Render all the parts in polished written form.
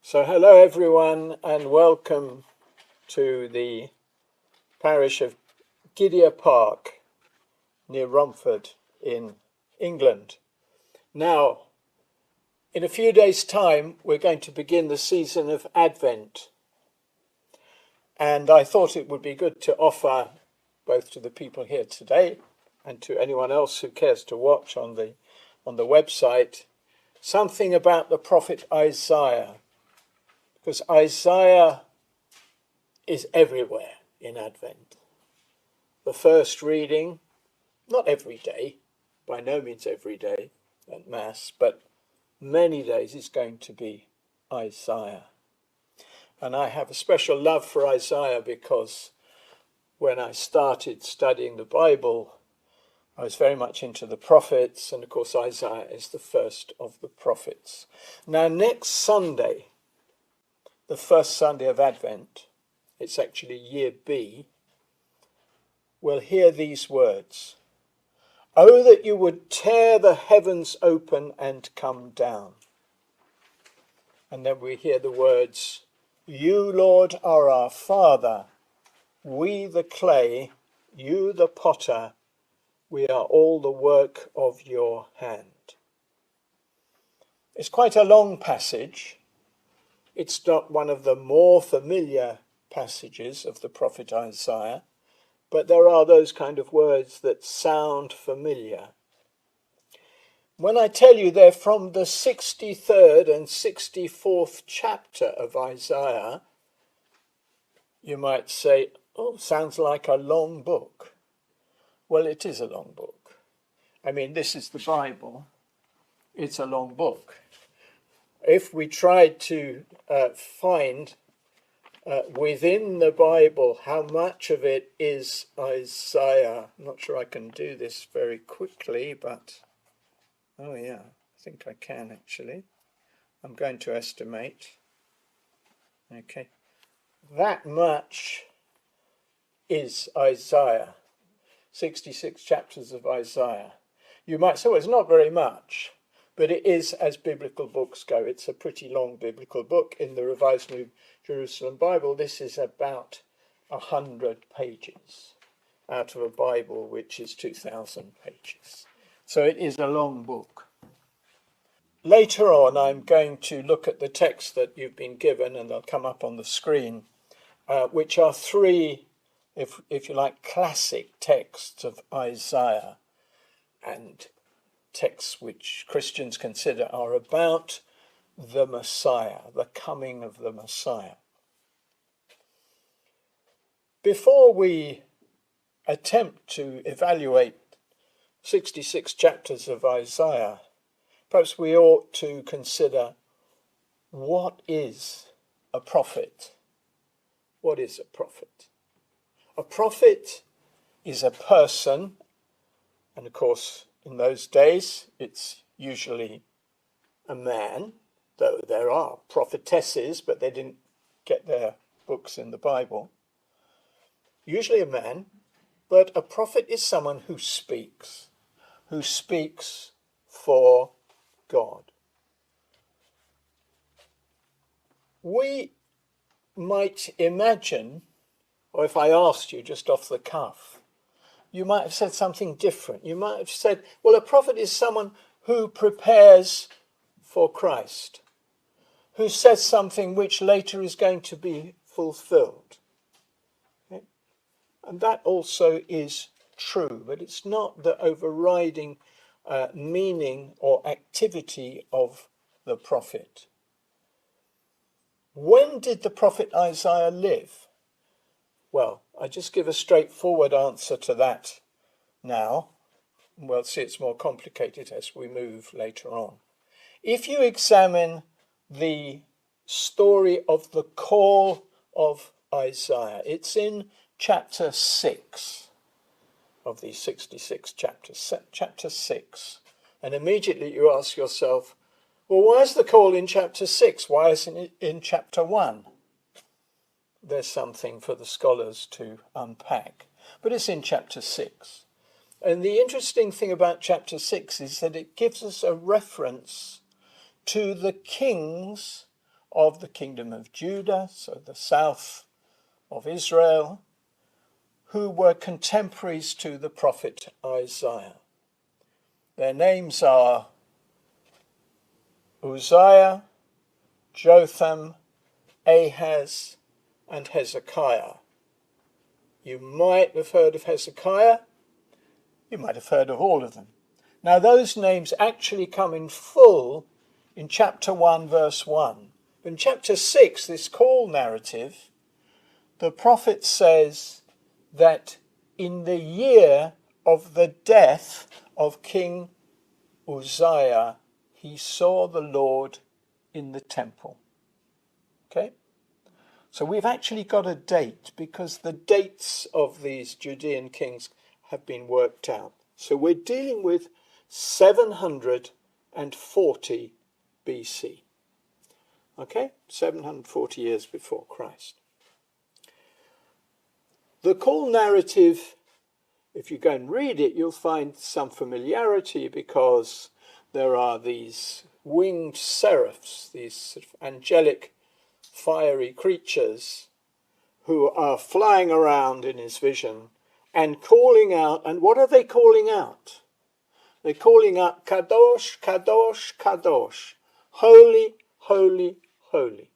So hello everyone and welcome to the parish of Gidea Park near Romford in England. Now, in a few days' time we're going to begin the season of Advent, and I thought it would be good to offer both to the people here today and to anyone else who cares to watch on the website something about the prophet Isaiah. Because Isaiah is everywhere in Advent. The first reading, not every day, by no means every day at Mass, but many days is going to be Isaiah. And I have a special love for Isaiah because when I started studying the Bible, I was very much into the prophets, and of course Isaiah is the first of the prophets. Now next Sunday, the first Sunday of Advent, it's actually year B, we'll hear these words. Oh, that you would tear the heavens open and come down. And then we hear the words, you, Lord, are our Father, we the clay, you the potter, we are all the work of your hand. It's quite a long passage. It's not one of the more familiar passages of the prophet Isaiah, but there are those kind of words that sound familiar. When I tell you they're from the 63rd and 64th chapter of Isaiah, you might say, oh, sounds like a long book. Well, it is a long book. I mean, this is the Bible. It's a long book. If we tried to find within the Bible how much of it is Isaiah, I'm not sure I can do this very quickly, but oh yeah, I think I can actually. I'm going to estimate. Okay, that much is Isaiah, 66 chapters of Isaiah. You might say, well, it's not very much. But it is, as biblical books go, it's a pretty long biblical book. In the Revised New Jerusalem Bible, this is about 100 pages out of a Bible which is 2,000 pages. So it is a long book. Later on, I'm going to look at the text that you've been given, and they'll come up on the screen, which are three, if you like, classic texts of Isaiah, and texts which Christians consider are about the Messiah, the coming of the Messiah. Before we attempt to evaluate 66 chapters of Isaiah, perhaps we ought to consider what is a prophet? What is a prophet? A prophet is a person, and of course, in those days, it's usually a man, though there are prophetesses, but they didn't get their books in the Bible. Usually a man, but a prophet is someone who speaks for God. We might imagine, or if I asked you just off the cuff, you might have said something different. You might have said, well, a prophet is someone who prepares for Christ, who says something which later is going to be fulfilled. Okay? And that also is true, but it's not the overriding meaning or activity of the prophet. When did the prophet Isaiah live? Well, I just give a straightforward answer to that now. We'll see it's more complicated as we move later on. If you examine the story of the call of Isaiah, it's in chapter 6 of these 66 chapters, chapter 6. And immediately you ask yourself, well, why is the call in chapter 6? Why isn't it in chapter 1? There's something for the scholars to unpack. But it's in chapter 6. And the interesting thing about chapter 6 is that it gives us a reference to the kings of the kingdom of Judah, so the south of Israel, who were contemporaries to the prophet Isaiah. Their names are Uzziah, Jotham, Ahaz, and Hezekiah. You might have heard of Hezekiah. You might have heard of all of them. Now, those names actually come in full in chapter 1, verse 1. In chapter 6, this call narrative, the prophet says that in the year of the death of King Uzziah, he saw the Lord in the temple. Okay? So we've actually got a date because the dates of these Judean kings have been worked out. So we're dealing with 740 BC. Okay? 740 years before Christ. The call narrative, if you go and read it, you'll find some familiarity because there are these winged seraphs, these sort of angelic, fiery creatures who are flying around in his vision and calling out. And what are they calling out? They're calling out, Kadosh, Kadosh, Kadosh. Holy, holy, holy.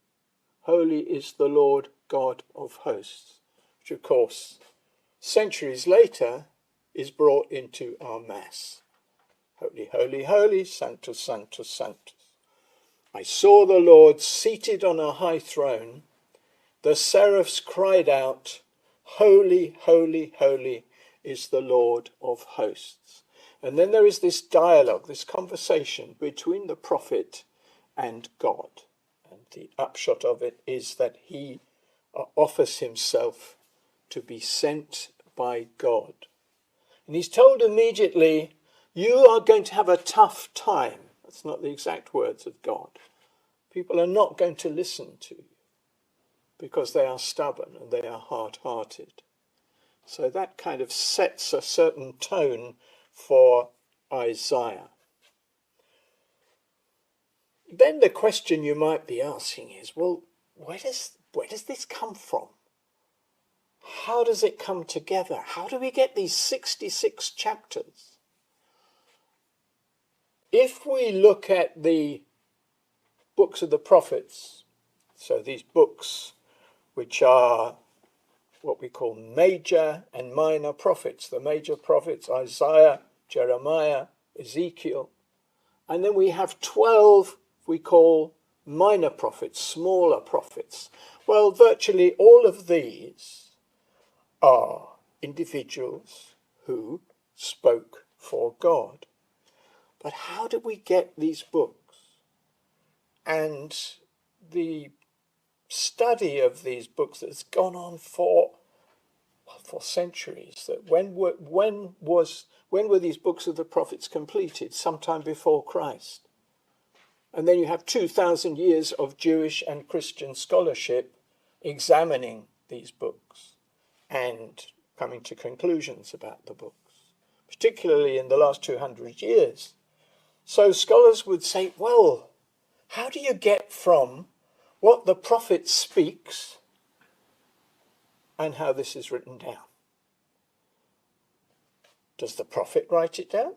Holy is the Lord God of hosts. Which, of course, centuries later is brought into our Mass. Holy, holy, holy, Sanctus, Sanctus, Sanctus. I saw the Lord seated on a high throne. The seraphs cried out, Holy, holy, holy is the Lord of hosts. And then there is this dialogue, this conversation between the prophet and God. And the upshot of it is that he offers himself to be sent by God. And he's told immediately, you are going to have a tough time. That's not the exact words of God. People are not going to listen to you because they are stubborn and they are hard-hearted. So that kind of sets a certain tone for Isaiah. Then the question you might be asking is, well, where does this come from? How does it come together? How do we get these 66 chapters? If we look at the books of the prophets, so these books which are what we call major and minor prophets, the major prophets, Isaiah, Jeremiah, Ezekiel, and then we have 12 we call minor prophets, smaller prophets. Well, virtually all of these are individuals who spoke for God. But how did we get these books? And the study of these books that's gone on for centuries, that when were these books of the prophets completed? Sometime before Christ. And then you have 2,000 years of Jewish and Christian scholarship examining these books and coming to conclusions about the books, particularly in the last 200 years. So scholars would say, well, how do you get from what the prophet speaks and how this is written down? Does the prophet write it down?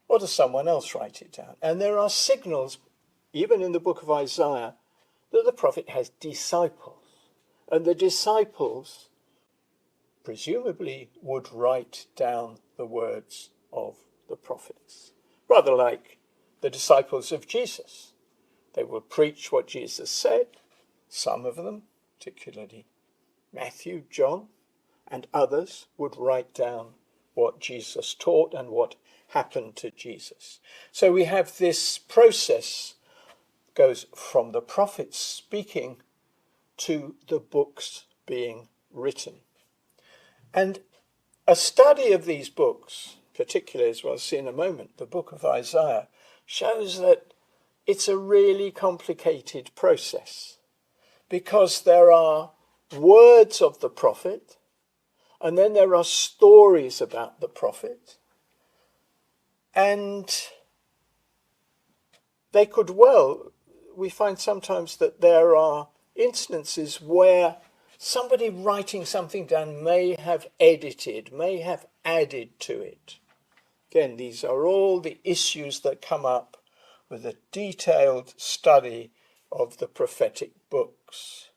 Or does someone else write it down? And there are signals, even in the book of Isaiah, that the prophet has disciples. And the disciples presumably would write down the words of the prophets. Rather like the disciples of Jesus. They would preach what Jesus said. Some of them, particularly Matthew, John, and others, would write down what Jesus taught and what happened to Jesus. So we have this process goes from the prophets speaking to the books being written. And a study of these books, particularly as we'll see in a moment, the book of Isaiah, shows that it's a really complicated process because there are words of the prophet and then there are stories about the prophet, and they could well, we find sometimes that there are instances where somebody writing something down may have edited, may have added to it. Again, these are all the issues that come up with a detailed study of the prophetic books.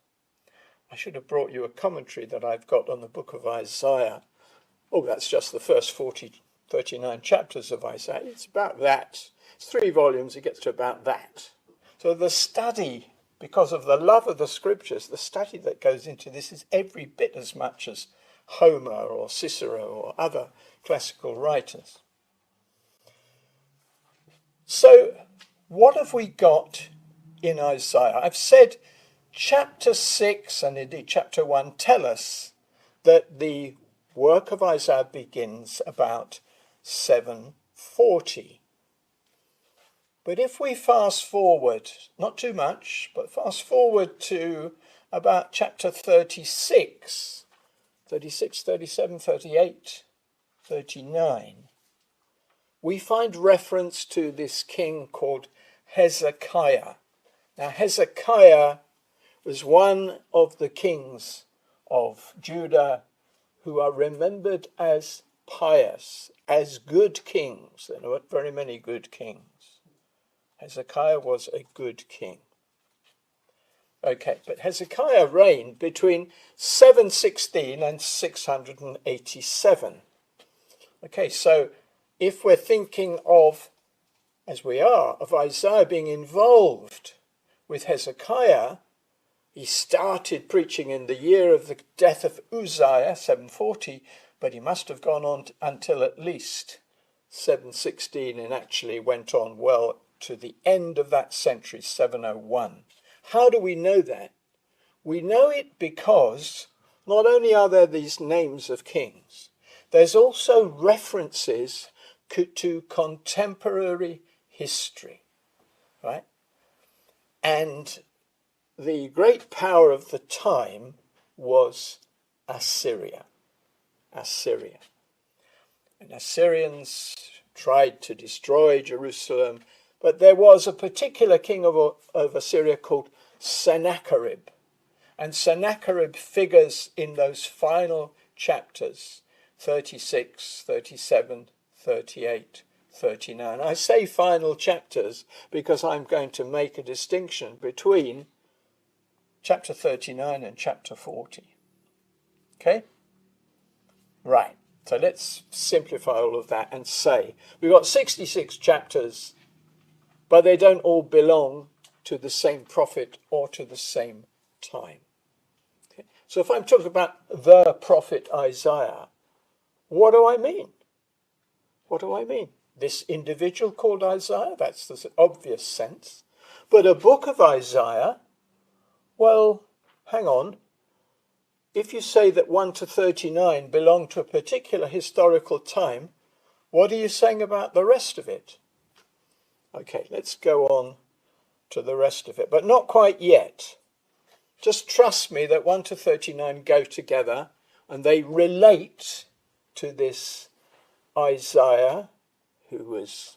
I should have brought you a commentary that I've got on the book of Isaiah. Oh, that's just the first 39 chapters of Isaiah. It's about that. It's 3 volumes, it gets to about that. So the study, because of the love of the scriptures, the study that goes into this is every bit as much as Homer or Cicero or other classical writers. So what have we got in Isaiah? I've said chapter 6 and indeed chapter 1 tell us that the work of Isaiah begins about 740. But if we fast forward, not too much, but fast forward to about chapter 36, 37, 38, 39, we find reference to this king called Hezekiah. Now, Hezekiah was one of the kings of Judah who are remembered as pious, as good kings. There weren't very many good kings. Hezekiah was a good king. Okay, but Hezekiah reigned between 716 and 687. Okay, so if we're thinking of, as we are, of Isaiah being involved with Hezekiah, he started preaching in the year of the death of Uzziah, 740, but he must have gone on until at least 716 and actually went on well to the end of that century, 701. How do we know that? We know it because not only are there these names of kings, there's also references to contemporary history, right? And the great power of the time was Assyria. And Assyrians tried to destroy Jerusalem, but there was a particular king of Assyria called Sennacherib. And Sennacherib figures in those final chapters, 36, 37, 38, 39. I say final chapters because I'm going to make a distinction between chapter 39 and chapter 40. Okay? Right. So let's simplify all of that and say we've got 66 chapters, but they don't all belong to the same prophet or to the same time. Okay? So if I'm talking about the prophet Isaiah, what do I mean? What do I mean? This individual called Isaiah, that's the obvious sense. But a book of Isaiah, well, hang on. If you say that 1 to 39 belong to a particular historical time, what are you saying about the rest of it? Okay, let's go on to the rest of it, but not quite yet. Just trust me that 1 to 39 go together and they relate to this Isaiah, who was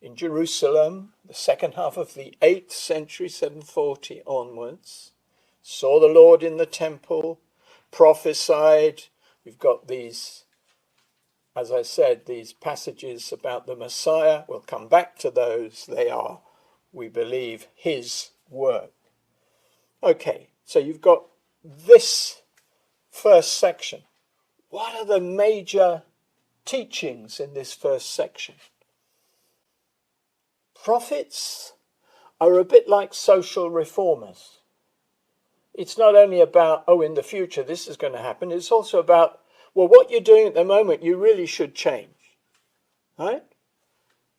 in Jerusalem, the second half of the 8th century, 740 onwards, saw the Lord in the temple, prophesied. We've got these, as I said, these passages about the Messiah. We'll come back to those. They are, we believe, his work. Okay, so you've got this first section. What are the major teachings in this first section? Prophets are a bit like social reformers. It's not only about, oh, in the future this is going to happen. It's also about, well, what you're doing at the moment, you really should change. Right?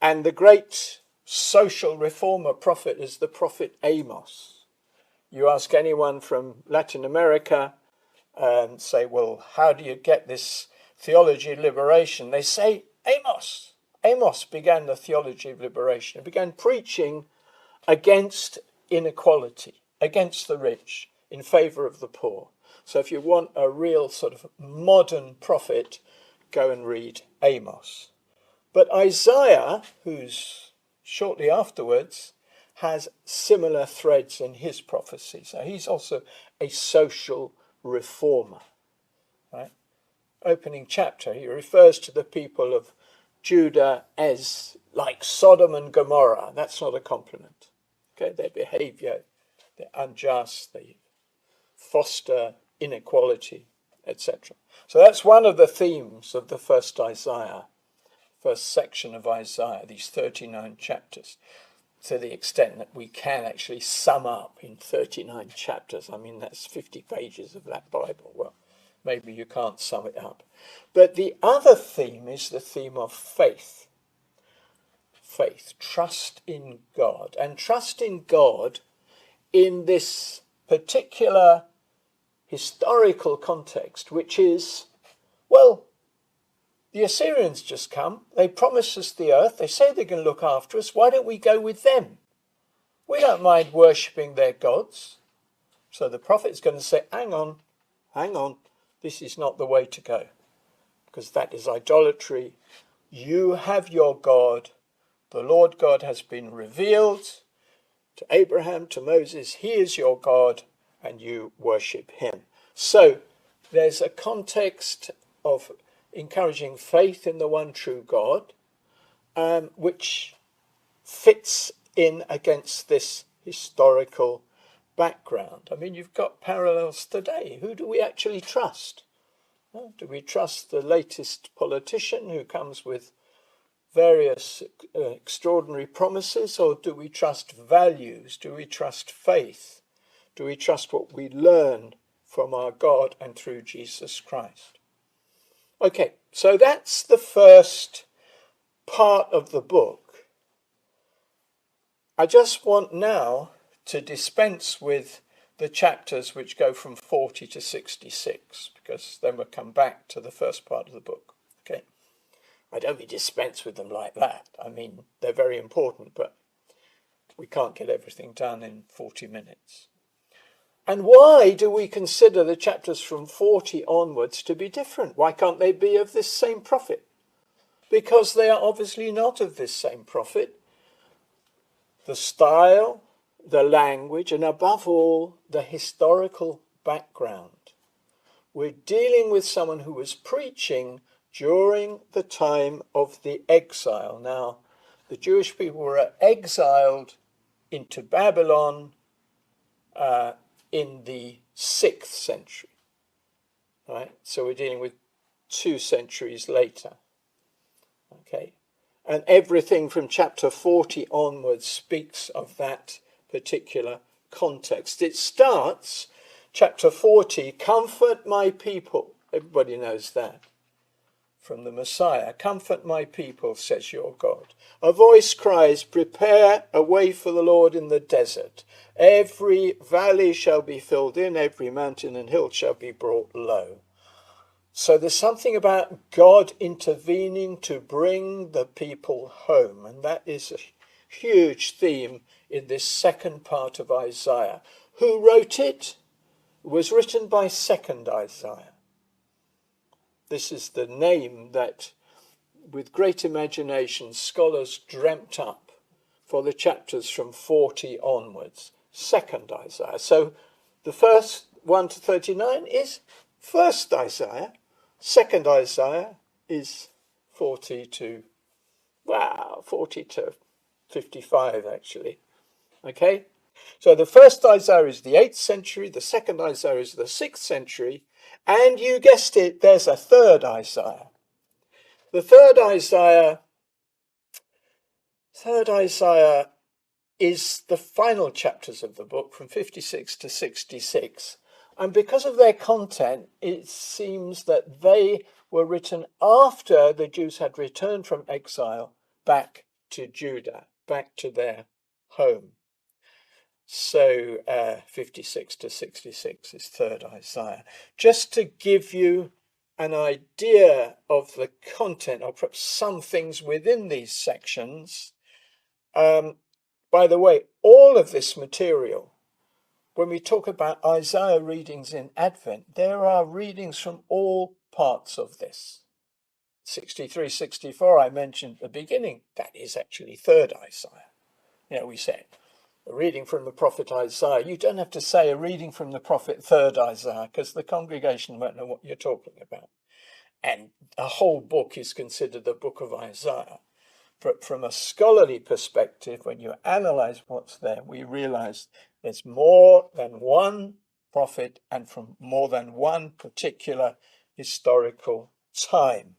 And the great social reformer prophet is the prophet Amos. You ask anyone from Latin America and say, well, how do you get this theology of liberation? They say, Amos. Amos began the theology of liberation. He began preaching against inequality, against the rich, in favour of the poor. So if you want a real sort of modern prophet, go and read Amos. But Isaiah, who's shortly afterwards, has similar threads in his prophecy. So he's also a social reformer. Right? Opening chapter, he refers to the people of Judah as like Sodom and Gomorrah. That's not a compliment. Okay, their behavior, they're unjust, they foster inequality, etc. So that's one of the themes of the first Isaiah, first section of Isaiah, these 39 chapters, to the extent that we can actually sum up in 39 chapters. I mean, that's 50 pages of that Bible. Well, maybe you can't sum it up. But the other theme is the theme of faith. Faith, trust in God. And trust in God in this particular historical context, which is, well, the Assyrians just come. They promise us the earth. They say they're going to look after us. Why don't we go with them? We don't mind worshipping their gods. So the prophet's going to say, hang on. This is not the way to go, because that is idolatry. You have your God. The Lord God has been revealed to Abraham, to Moses. He is your God, and you worship him. So there's a context of encouraging faith in the one true God, which fits in against this historical background. I mean, you've got parallels today. Who do we actually trust? Do we trust the latest politician who comes with various extraordinary promises, or do we trust values? Do we trust faith? Do we trust what we learn from our God and through Jesus Christ? Okay, so that's the first part of the book. I just want now to dispense with the chapters which go from 40 to 66, because then we'll come back to the first part of the book. Okay, I don't mean dispense with them like that. I mean, they're very important, but we can't get everything done in 40 minutes. And why do we consider the chapters from 40 onwards to be different? Why can't they be of this same prophet? Because they are obviously not of this same prophet. The style, the language, and above all, the historical background. We're dealing with someone who was preaching during the time of the exile. Now, the Jewish people were exiled into Babylon in the 6th century. Right? So we're dealing with 2 centuries later. Okay? And everything from chapter 40 onwards speaks of that particular context. It starts, chapter 40, comfort my people. Everybody knows that. From the Messiah, comfort my people, says your God. A voice cries, prepare a way for the Lord in the desert. Every valley shall be filled in, every mountain and hill shall be brought low. So there's something about God intervening to bring the people home. And that is a huge theme in this second part of Isaiah. Who wrote it? It was written by second Isaiah. This is the name that, with great imagination, scholars dreamt up for the chapters from 40 onwards. Second Isaiah. So the first 1 to 39 is first Isaiah. Second Isaiah is 40 to 55, actually. Okay? So the first Isaiah is the 8th century, the second Isaiah is the 6th century, and you guessed it, there's a third Isaiah. The third Isaiah is the final chapters of the book from 56 to 66. And because of their content, it seems that they were written after the Jews had returned from exile back to Judah, back to their home. So 56 to 66 is third Isaiah. Just to give you an idea of the content, or perhaps some things within these sections. By the way, all of this material, when we talk about Isaiah readings in Advent, there are readings from all parts of this. 63, 64, I mentioned at the beginning, that is actually third Isaiah. We said a reading from the prophet Isaiah, you don't have to say a reading from the prophet 3rd Isaiah, because the congregation won't know what you're talking about. And a whole book is considered the book of Isaiah. But from a scholarly perspective, when you analyze what's there, we realize there's more than one prophet and from more than one particular historical time.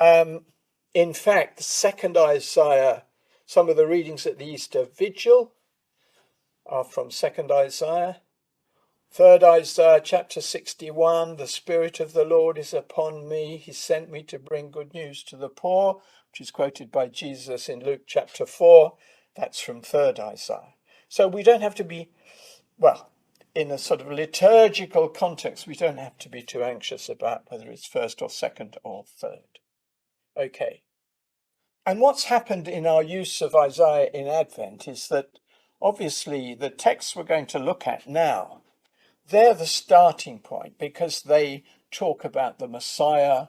In fact, 2nd Isaiah, some of the readings at the Easter Vigil are from 2nd Isaiah. 3rd Isaiah chapter 61, the Spirit of the Lord is upon me. He sent me to bring good news to the poor, which is quoted by Jesus in Luke chapter 4. That's from 3rd Isaiah. So we don't have to be, well, in a sort of liturgical context, we don't have to be too anxious about whether it's 1st or 2nd or 3rd. Okay. And what's happened in our use of Isaiah in Advent is that obviously the texts we're going to look at now, they're the starting point because they talk about the Messiah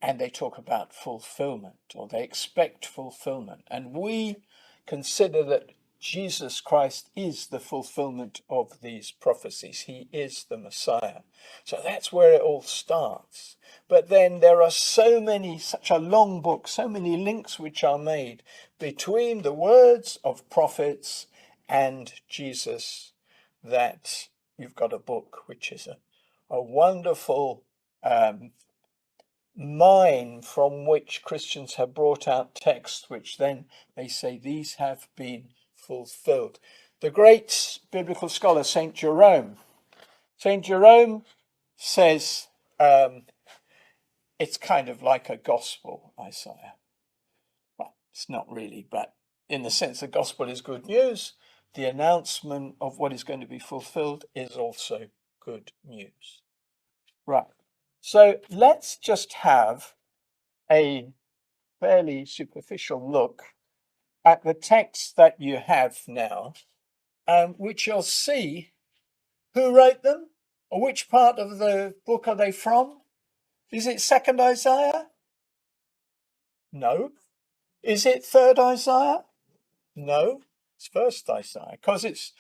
and they talk about fulfillment, or they expect fulfillment. And we consider that Jesus Christ is the fulfillment of these prophecies. He is the Messiah. So that's where it all starts. But then there are such a long book, so many links which are made between the words of prophets and Jesus, that you've got a book which is a wonderful mine from which Christians have brought out texts which then they say these have been fulfilled. The great biblical scholar St. Jerome says it's kind of like a gospel, Isaiah. Well, it's not really, but in the sense the gospel is good news, the announcement of what is going to be fulfilled is also good news. Right. So let's just have a fairly superficial look at the texts that you have now, which you'll see who wrote them, or which part of the book are they from. Is it 2nd Isaiah? No. Is it 3rd Isaiah? No. It's 1st Isaiah, because it's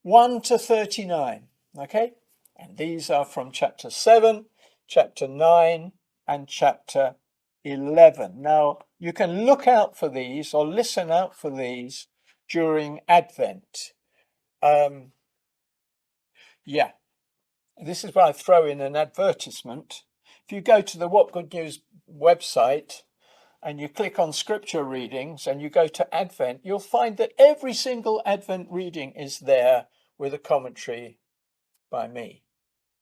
1 to 39. Okay? And these are from chapter 7, chapter 9, and chapter 11. Now, you can look out for these or listen out for these during Advent. Yeah, this is where I throw in an advertisement. If you go to the What Good News website and you click on scripture readings and you go to Advent, you'll find that every single Advent reading is there with a commentary by me.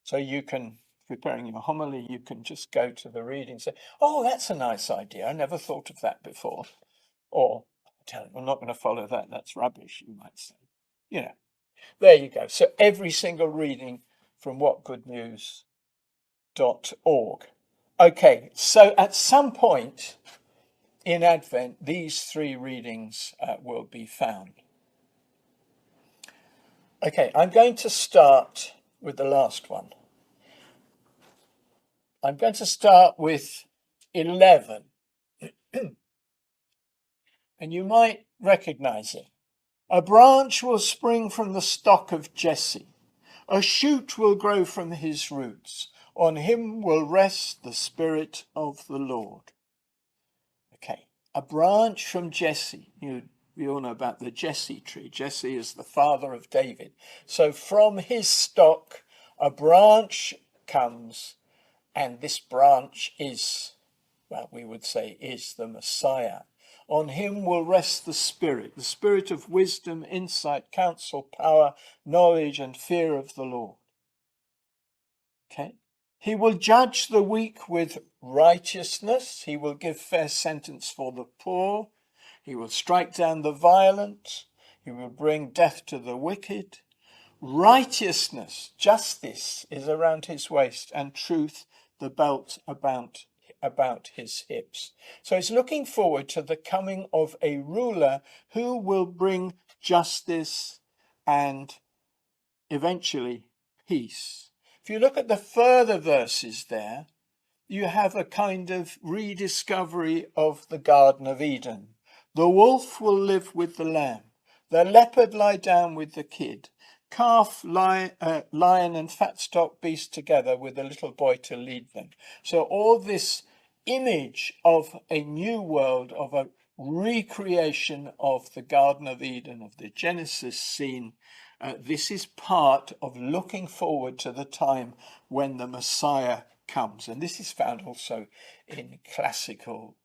So you can, preparing your homily, you can just go to the reading and say, oh, that's a nice idea. I never thought of that before. Or, I'm not going to follow that. That's rubbish, you might say. You know, there you go. So every single reading from whatgoodnews.org. Okay, so at some point in Advent, these 3 readings will be found. Okay, I'm going to start with the last one. I'm going to start with 11. And you might recognize it. A branch will spring from the stock of Jesse. A shoot will grow from his roots. On him will rest the Spirit of the Lord. Okay, a branch from Jesse. We all know about the Jesse tree. Jesse is the father of David. So from his stock, a branch comes, and this branch is, well, we would say, is the Messiah. On him will rest the Spirit of wisdom, insight, counsel, power, knowledge, and fear of the Lord. Okay. He will judge the weak with righteousness. He will give fair sentence for the poor. He will strike down the violent. He will bring death to the wicked. Righteousness, justice is around his waist, and truth the belt about his hips. So he's looking forward to the coming of a ruler who will bring justice and eventually peace. If you look at the further verses there, you have a kind of rediscovery of the Garden of Eden. The wolf will live with the lamb. The leopard lie down with the kid. Calf, lion and fat stock beast together with a little boy to lead them. So all this image of a new world, of a recreation of the Garden of Eden, of the Genesis scene, this is part of looking forward to the time when the Messiah comes. And this is found also in classical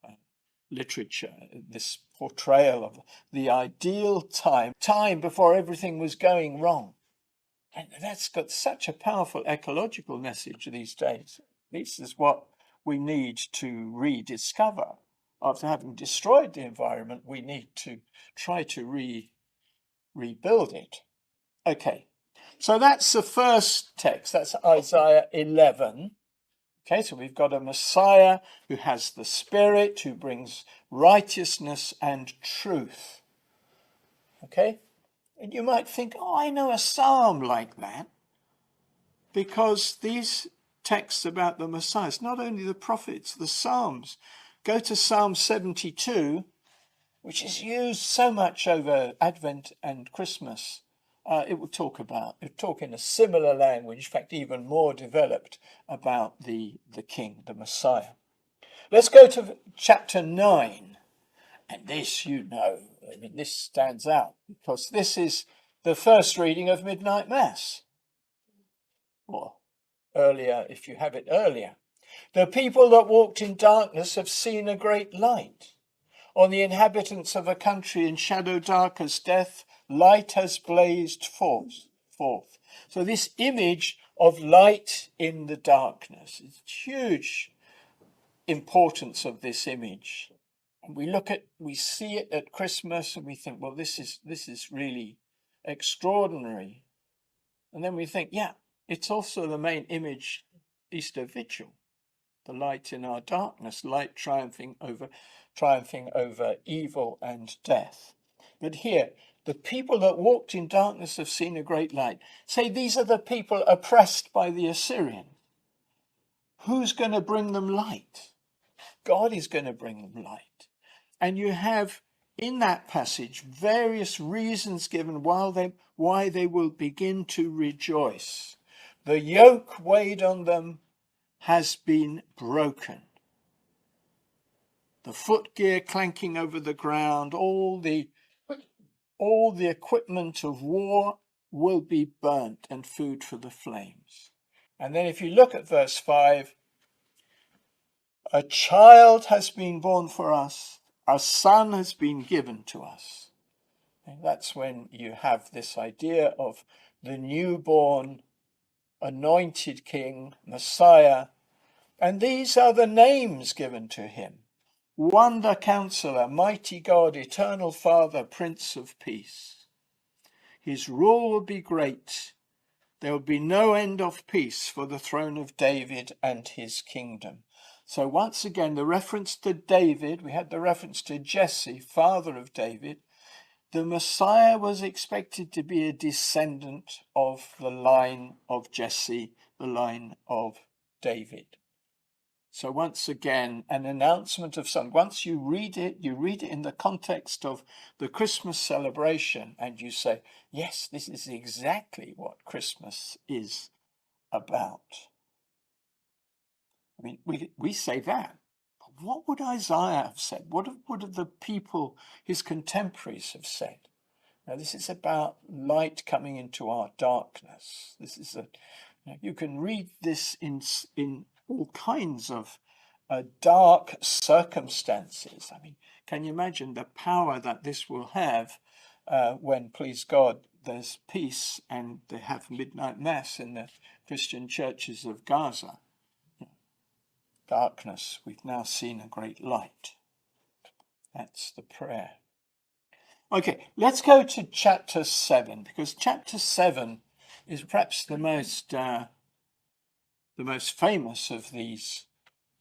literature, this portrayal of the ideal time before everything was going wrong. And that's got such a powerful ecological message these days. This is what we need to rediscover. After having destroyed the environment, we need to try to rebuild it. Okay, so that's the first text. That's Isaiah 11. Okay, so we've got a Messiah who has the Spirit, who brings righteousness and truth. Okay, and you might think, oh, I know a psalm like that, because these texts about the Messiah, it's not only the prophets, the psalms. Go to Psalm 72, which is used so much over Advent and Christmas. It will talk in a similar language, in fact, even more developed, about the King, the Messiah. Let's go to chapter 9. And this, this stands out, because this is the first reading of Midnight Mass. Or earlier, if you have it earlier. The people that walked in darkness have seen a great light. On the inhabitants of a country in shadow dark as death, light has blazed forth. So this image of light in the darkness is huge importance of this image. And we see it at Christmas and we think, well, this is really extraordinary. And then we think, yeah, it's also the main image Easter Vigil, the light in our darkness, light triumphing over evil and death. But here, the people that walked in darkness have seen a great light. Say these are the people oppressed by the Assyrian. Who's going to bring them light? God is going to bring them light. And you have in that passage various reasons given why they will begin to rejoice. The yoke weighed on them has been broken. The footgear clanking over the ground, all the equipment of war will be burnt and food for the flames. And then if you look at verse 5, a child has been born for us, a son has been given to us. And that's when you have this idea of the newborn, anointed king, Messiah. And these are the names given to him. Wonder Counselor, Mighty God, Eternal Father, Prince of Peace. His rule will be great. There will be no end of peace for the throne of David and his kingdom. So once again, the reference to David, we had the reference to Jesse, father of David. The Messiah was expected to be a descendant of the line of Jesse, the line of David. So once again, an announcement of something. Once you read it in the context of the Christmas celebration, and you say, yes, this is exactly what Christmas is about. I mean, we say that. But what would Isaiah have said? What would the people, his contemporaries, have said? Now, this is about light coming into our darkness. You can read this in all kinds of dark circumstances. I mean, can you imagine the power that this will have when, please God, there's peace and they have midnight mass in the Christian churches of Gaza? Darkness, we've now seen a great light. That's the prayer. Okay, let's go to chapter 7, because chapter 7 is perhaps the most famous of these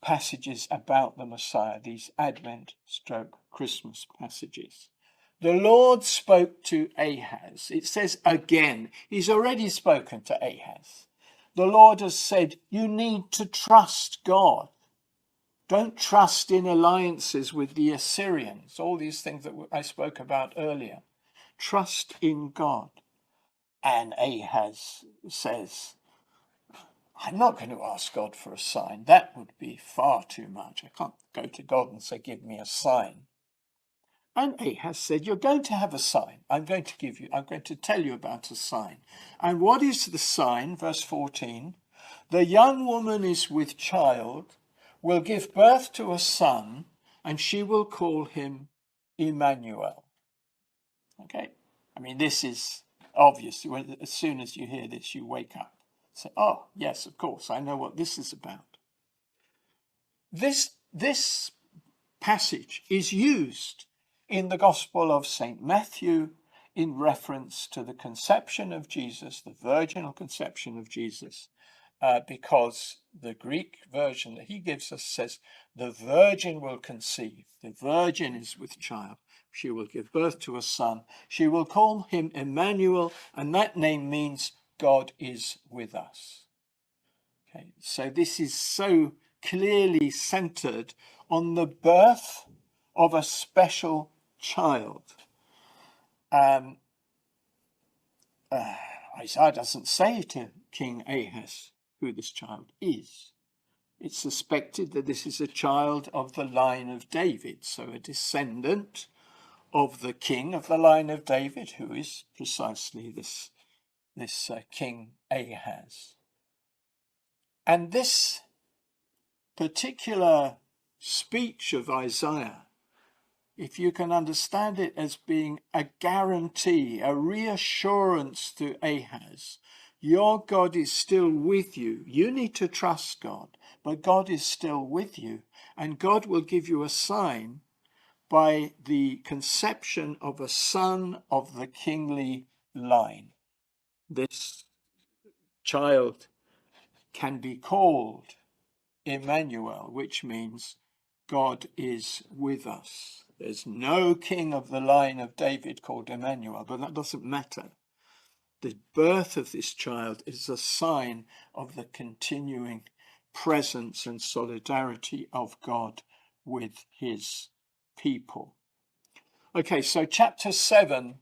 passages about the Messiah, these Advent/Christmas passages. The Lord spoke to Ahaz. It says again, he's already spoken to Ahaz. The Lord has said, you need to trust God. Don't trust in alliances with the Assyrians, all these things that I spoke about earlier. trust in God. And Ahaz says, I'm not going to ask God for a sign. That would be far too much. I can't go to God and say, give me a sign. And Ahaz said, you're going to have a sign. I'm going to tell you about a sign. And what is the sign? Verse 14, the young woman is with child, will give birth to a son, and she will call him Emmanuel. Okay? I mean, this is obvious. As soon as you hear this, you wake up. Say, oh, yes, of course, I know what this is about. This passage is used in the Gospel of St. Matthew in reference to the conception of Jesus, the virginal conception of Jesus, because the Greek version that he gives us says, the virgin will conceive. The virgin is with child. She will give birth to a son. She will call him Emmanuel, and that name means God is with us. Okay, so this is so clearly centered on the birth of a special child. Isaiah doesn't say to King Ahaz who this child is. It's suspected that this is a child of the line of David, so a descendant of the king of the line of David, who is precisely this King Ahaz. And this particular speech of Isaiah, if you can understand it as being a guarantee, a reassurance to Ahaz, your God is still with you. You need to trust God, but God is still with you, and God will give you a sign by the conception of a son of the kingly line. This child can be called Emmanuel, which means God is with us. There's no king of the line of David called Emmanuel, but that doesn't matter. The birth of this child is a sign of the continuing presence and solidarity of God with his people. Okay, so chapter 7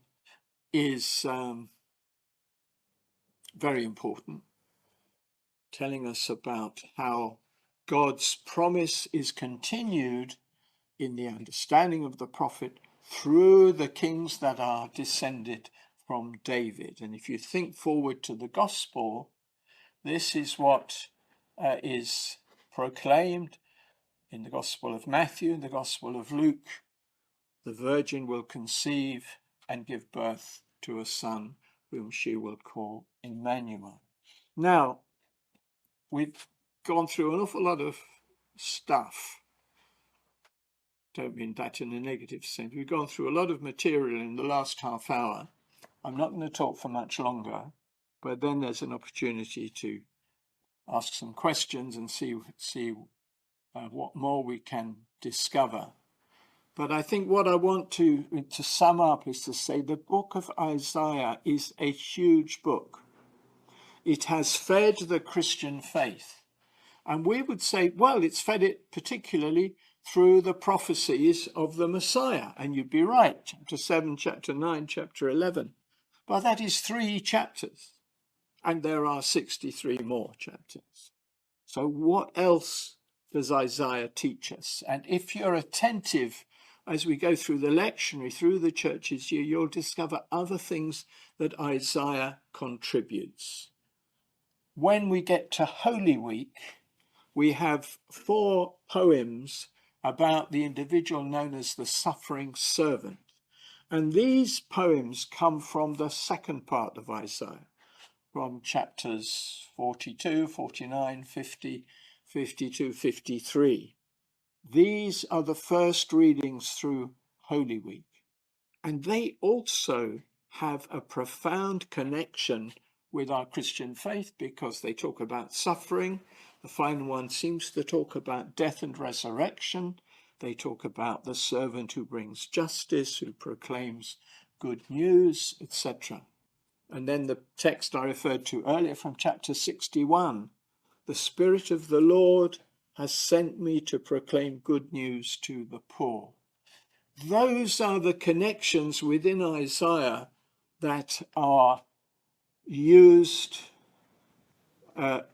is very important, telling us about how God's promise is continued in the understanding of the prophet through the kings that are descended from David. And if you think forward to the gospel, this is what is proclaimed in the Gospel of Matthew, the Gospel of Luke. The virgin will conceive and give birth to a son whom she will call Emmanuel. Now, we've gone through an awful lot of stuff. Don't mean that in a negative sense. We've gone through a lot of material in the last half hour. I'm not going to talk for much longer, but then there's an opportunity to ask some questions and see what more we can discover. But I think what I want to sum up is to say the book of Isaiah is a huge book. It has fed the Christian faith. And we would say, well, it's fed it particularly through the prophecies of the Messiah. And you'd be right, chapter 7, chapter 9, chapter 11. But that is 3 chapters. And there are 63 more chapters. So what else does Isaiah teach us? And if you're attentive as we go through the lectionary, through the church's year, you'll discover other things that Isaiah contributes. When we get to Holy Week, we have 4 poems about the individual known as the suffering servant. And these poems come from the second part of Isaiah, from chapters 42, 49, 50, 52, 53. These are the first readings through Holy Week. And they also have a profound connection with our Christian faith because they talk about suffering. The final one seems to talk about death and resurrection. They talk about the servant who brings justice, who proclaims good news, etc. And then the text I referred to earlier from chapter 61, the Spirit of the Lord has sent me to proclaim good news to the poor. those are the connections within Isaiah that are used to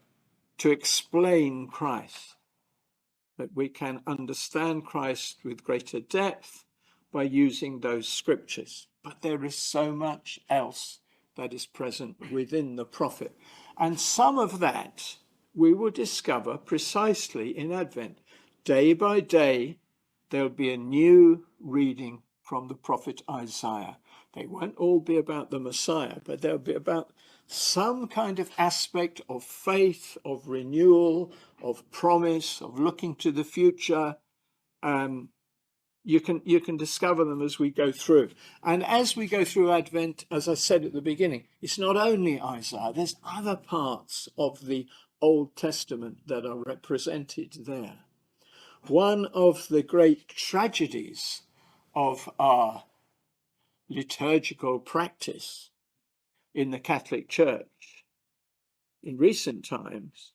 explain Christ, that we can understand Christ with greater depth by using those scriptures. But there is so much else that is present within the prophet. And some of that we will discover precisely in Advent. Day by day, there'll be a new reading from the prophet Isaiah. They won't all be about the Messiah, but they'll be about some kind of aspect of faith, of renewal, of promise, of looking to the future. You can discover them as we go through. And as we go through Advent, as I said at the beginning, it's not only Isaiah, there's other parts of the Old Testament that are represented there. One of the great tragedies of our liturgical practice in the Catholic Church in recent times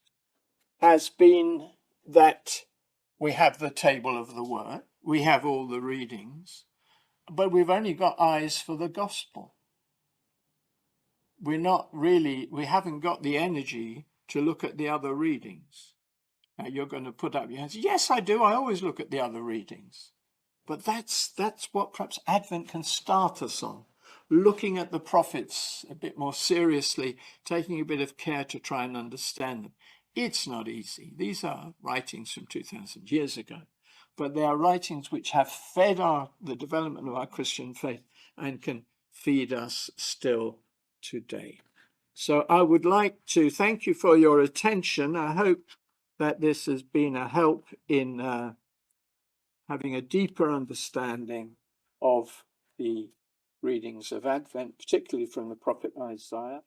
has been that we have the table of the word, we have all the readings, but we've only got eyes for the gospel. We haven't got the energy to look at the other readings. Now you're going to put up your hands. Yes, I do. I always look at the other readings. But that's what perhaps Advent can start us on. Looking at the prophets a bit more seriously, taking a bit of care to try and understand them. It's not easy. These are writings from 2,000 years ago, but they are writings which have fed the development of our Christian faith and can feed us still today. So I would like to thank you for your attention. I hope that this has been a help in having a deeper understanding of the readings of Advent, particularly from the prophet Isaiah.